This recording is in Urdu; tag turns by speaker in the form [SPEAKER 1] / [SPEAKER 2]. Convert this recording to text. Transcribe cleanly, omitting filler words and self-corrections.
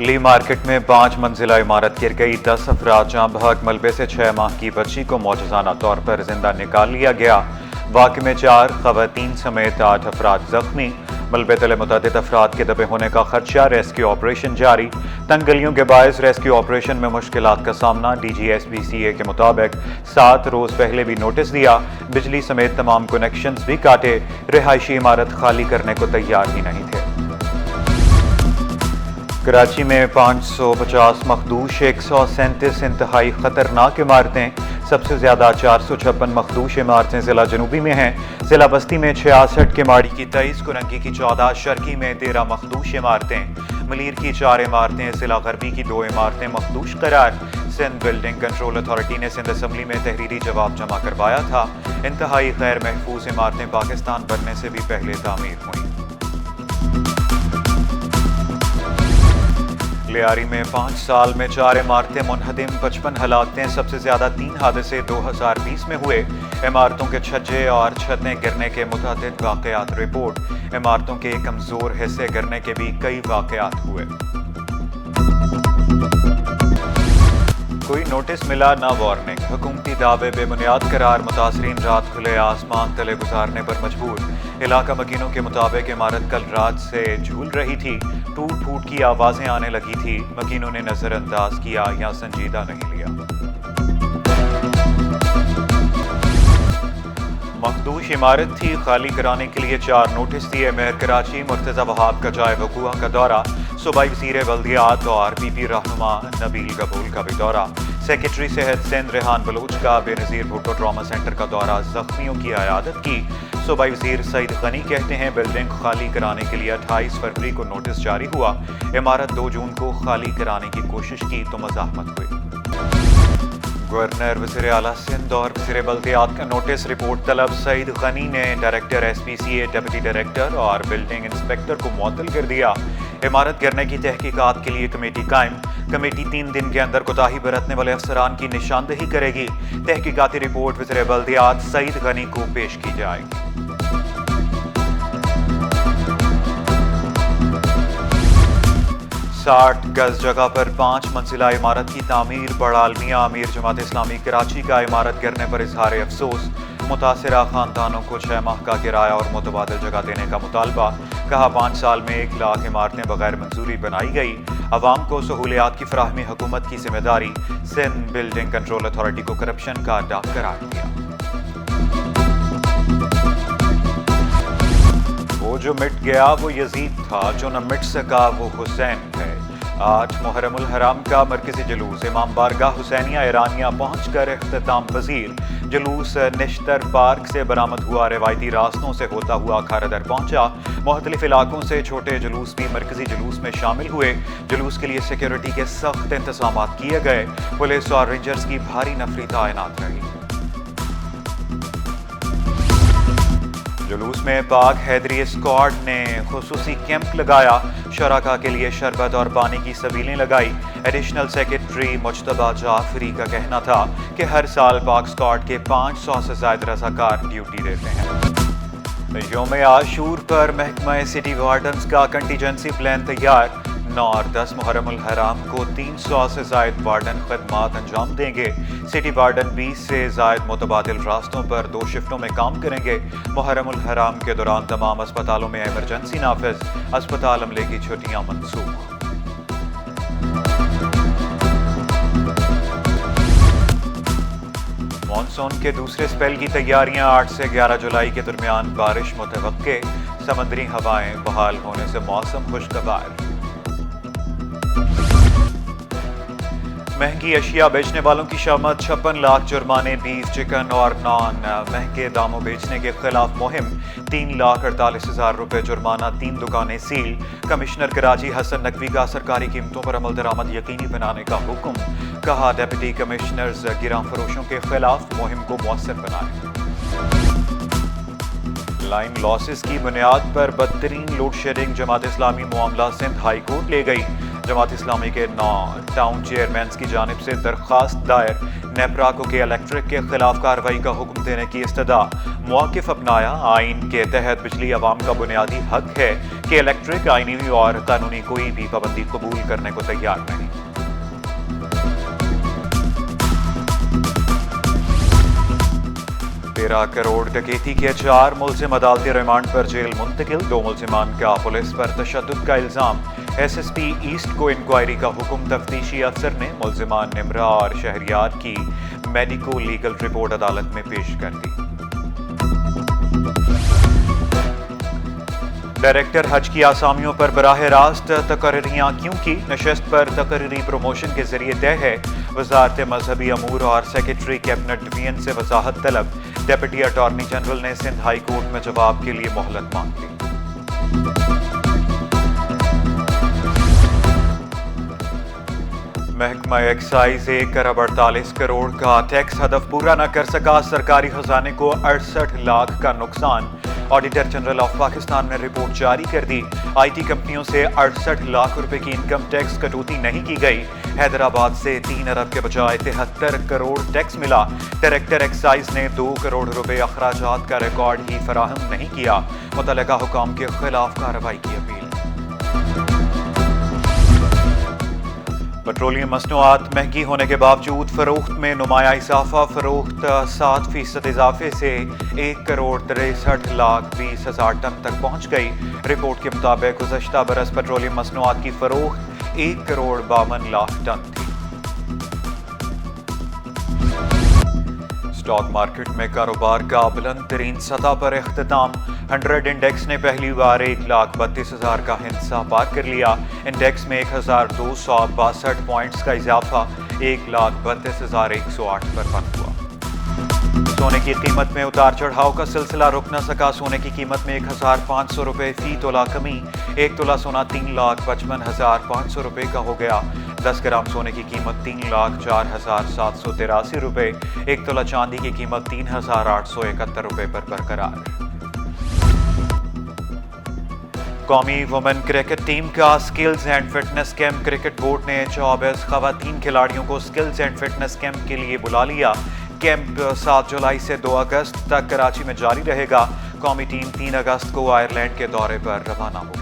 [SPEAKER 1] لی مارکیٹ میں 5 منزلہ عمارت گر گئی، 10 افراد جاں بحق، ملبے سے 6 ماہ کی بچی کو معجزانہ طور پر زندہ نکال لیا گیا۔ واقعے میں 4 خواتین سمیت 8 افراد زخمی، ملبے تلے متعدد افراد کے دبے ہونے کا خدشہ، ریسکیو آپریشن جاری۔ تنگ گلیوں کے باعث ریسکیو آپریشن میں مشکلات کا سامنا، ڈی جی ایس پی سی اے کے مطابق 7 روز پہلے بھی نوٹس دیا، بجلی سمیت تمام کنیکشنز بھی کاٹے، رہائشی عمارت خالی کرنے کو تیار ہی نہیں تھے۔ کراچی میں 550 مخدوش، 137 انتہائی خطرناک عمارتیں، سب سے زیادہ 456 مخدوش عمارتیں ضلع جنوبی میں ہیں۔ ضلع بستی میں 66 کماڑی کی 23، کننگی کی 14، شرکی میں 13 مخدوش عمارتیں، ملیر کی 4 عمارتیں، ضلع غربی کی 2 عمارتیں مخدوش قرار۔ سندھ بلڈنگ کنٹرول اتھارٹی نے سندھ اسمبلی میں تحریری جواب جمع کروایا تھا۔ انتہائی غیر محفوظ عمارتیں پاکستان بننے سے بھی پہلے تعمیر ہوئیں۔ لیاری میں 5 سال میں 4 عمارتیں منہدم، 55 ہلاکتیں، سب سے زیادہ 3 حادثے 2020 میں ہوئے۔ عمارتوں کے چھجے اور چھتیں گرنے کے متعدد واقعات رپورٹ، عمارتوں کے کمزور حصے گرنے کے بھی کئی واقعات ہوئے۔ کوئی نوٹس ملا نہ وارننگ، حکومتی دعوے بے بنیاد قرار، متاثرین رات کھلے آسمان تلے گزارنے پر مجبور۔ علاقہ مکینوں کے مطابق عمارت کل رات سے جھول رہی تھی، ٹوٹ پھوٹ کی آوازیں آنے لگی تھی، مکینوں نے نظر انداز کیا یا سنجیدہ نہیں لیا۔ مخدوش عمارت تھی، خالی کرانے کے لیے 4 نوٹس دیے۔ میئر کراچی مرتضی وہاب کا جائے وقوع کا دورہ، صوبائی وزیر بلدیات اور پی پی رہنما نبیل قبول کا بھی دورہ، سیکرٹری صحت سندھ ریحان بلوچ کا بے نظیر بھٹو ٹراما سینٹر کا دورہ، زخمیوں کی عیادت کی۔ صوبائی وزیر سعید غنی کہتے ہیں بلڈنگ خالی کرانے کے لیے 28 فروری کو نوٹس جاری ہوا، عمارت 2 جون کو خالی کرانے کی کوشش کی تو مزاحمت ہوئی۔ گورنر، وزیر اعلیٰ سندھ اور وزیر بلدیات کا نوٹس، رپورٹ طلب۔ سعید غنی نے ڈائریکٹر ایس پی سی اے، ڈپٹی ڈائریکٹر اور بلڈنگ انسپیکٹر کو معطل کر دیا۔ عمارت گرنے کی تحقیقات کے لیے کمیٹی قائم، کمیٹی 3 دن کے اندر کوتاہی برتنے والے افسران کی نشاندہی کرے گی۔ تحقیقاتی رپورٹ وزیر بلدیات سعید غنی کو پیش کی جائے گی۔ 60 گز جگہ پر 5 منزلہ عمارت کی تعمیر، بڑعالمیہ امیر جماعت اسلامی کراچی کا عمارت گرنے پر اظہار افسوس، متاثرہ خاندانوں کو 6 ماہ کا کرایہ اور متبادل جگہ دینے کا مطالبہ، کہا 5 سال میں 1 لاکھ عمارتیں بغیر منظوری بنائی گئی، عوام کو سہولیات کی فراہمی حکومت کی ذمہ داری، سندھ بلڈنگ کنٹرول اتھارٹی کو کرپشن کا اڈا قرار دیا۔ وہ جو مٹ گیا وہ یزید تھا، جو نہ مٹ سکا وہ حسین ہے۔ 8 محرم الحرام کا مرکزی جلوس امام بارگاہ حسینیہ ایرانیہ پہنچ کر اختتام پذیر۔ جلوس نشتر پارک سے برآمد ہوا، روایتی راستوں سے ہوتا ہوا کھارادر پہنچا۔ مختلف علاقوں سے چھوٹے جلوس بھی مرکزی جلوس میں شامل ہوئے۔ جلوس کے لیے سیکیورٹی کے سخت انتظامات کیے گئے، پولیس اور رینجرز کی بھاری نفری تعینات رہی۔ جلوس میں پاک حیدری اسکواڈ نے خصوصی کیمپ لگایا، شرکاء کے لیے شربت اور پانی کی سبیلیں لگائی۔ ایڈیشنل سیکرٹری مجتبیٰ جعفری کا کہنا تھا کہ ہر سال پاک اسکواڈ کے 500 سے زائد رضاکار ڈیوٹی دیتے ہیں۔ یوم عاشور پر محکمہ سٹی وارڈنز کا کنٹیجنسی پلان تیار، 9 اور 10 محرم الحرام کو 300 سے زائد وارڈن خدمات انجام دیں گے۔ سٹی وارڈن 20 سے زائد متبادل راستوں پر 2 شفٹوں میں کام کریں گے۔ محرم الحرام کے دوران تمام اسپتالوں میں ایمرجنسی نافذ، اسپتال عملے کی چھٹیاں منسوخ۔ مانسون کے دوسرے سپیل کی تیاریاں، 8 سے 11 جولائی کے درمیان بارش متوقع، سمندری ہوائیں بحال ہونے سے موسم خوشگوار۔ مہنگی اشیاء بیچنے والوں کی شامت، 56 لاکھ جرمانے، بیف، چکن اور نان مہنگے داموں بیچنے کے خلاف مہم، 3,48,000 روپے جرمانہ، 3 دکانیں سیل۔ کمشنر کراچی حسن نقوی کا سرکاری قیمتوں پر عمل درآمد یقینی بنانے کا حکم، کہا ڈپٹی کمشنرز گراں فروشوں کے خلاف مہم کو مؤثر بنائیں۔ لائن لاسز کی بنیاد پر بدترین لوڈ شیڈنگ، جماعت اسلامی معاملہ سندھ ہائی کورٹ لے گئی۔ جماعت اسلامی کے 9 ٹاؤن چیئرمینز کی جانب سے درخواست دائر، نیپرا کو کہ الیکٹرک کے خلاف کارروائی کا حکم دینے کی استدعا، موقف اپنایا۔ آئین کے تحت بجلی عوام کا بنیادی حق ہے کہ الیکٹرک آئینی اور قانونی کوئی بھی پابندی قبول کرنے کو تیار نہیں۔ 13 کروڑ ڈکیتی کے 4 ملزم عدالتی ریمانڈ پر جیل منتقل۔ 2 ملزمان کا پولیس پر تشدد کا الزام، ایس ایس پی ایسٹ کو انکوائری کا حکم۔ تفتیشی افسر نے ملزمان نمرا اور شہریار کی میڈیکو لیگل رپورٹ عدالت میں پیش کر دی۔ ڈائریکٹر حج کی آسامیوں پر براہ راست تقرریاں کیوں کی؟ نشست پر تقرری پروموشن کے ذریعے طے ہے۔ وزارت مذہبی امور اور سیکرٹری کیبنٹ ڈویژن سے وضاحت طلب۔ ڈپٹی اٹارنی جنرل نے سندھ ہائی کورٹ میں جواب کے لیے مہلت مانگ لی۔ محکمہ ایکسائز 1 ارب 48 کروڑ کا ٹیکس ہدف پورا نہ کر سکا، سرکاری خزانے کو 68 لاکھ کا نقصان۔ آڈیٹر جنرل آف پاکستان نے رپورٹ جاری کر دی۔ آئی ٹی کمپنیوں سے 68 لاکھ روپے کی انکم ٹیکس کٹوتی نہیں کی گئی۔ حیدرآباد سے 3 ارب کے بجائے 73 کروڑ ٹیکس ملا۔ ڈائریکٹر ایکسائز نے 2 کروڑ روپے اخراجات کا ریکارڈ ہی فراہم نہیں کیا۔ متعلقہ حکام کے خلاف کارروائی کی اپیل۔ پیٹرولیم مصنوعات مہنگی ہونے کے باوجود فروخت میں نمایاں اضافہ۔ فروخت 7% اضافے سے 1 کروڑ 63 لاکھ 20 ہزار ٹن تک پہنچ گئی۔ رپورٹ کے مطابق گزشتہ برس پیٹرولیم مصنوعات کی فروخت 1 کروڑ 52 لاکھ ٹن تھی۔ اسٹاک مارکیٹ میں کاروبار کا بلند ترین سطح پر اختتام۔ 100 انڈیکس نے پہلی بار 1,32,000 کا ہندسہ پار کر لیا۔ انڈیکس میں 1,262 پوائنٹس کا اضافہ 1,32,108 پر بند ہوا۔ سونے کی قیمت میں اتار چڑھاؤ کا سلسلہ رک نہ سکا۔ سونے کی قیمت میں 1,500 روپے فی تولہ کمی۔ 1 تولہ سونا 3,55,500 روپے کا ہو گیا۔ 10 گرام سونے کی قیمت 3,04,783 روپے۔ 1 تولہ چاندی کی قیمت 3,871 روپے پر برقرار۔ قومی وومن کرکٹ ٹیم کا skills and fitness camp. Cricket board نے 24 خواتین کھلاڑیوں کو سکلز اینڈ فٹنس کیمپ کے لیے بلا لیا۔ کیمپ 7 جولائی سے 2 اگست تک کراچی میں جاری رہے گا۔ قومی ٹیم 3 اگست کو آئرلینڈ کے دورے پر روانہ ہوگی۔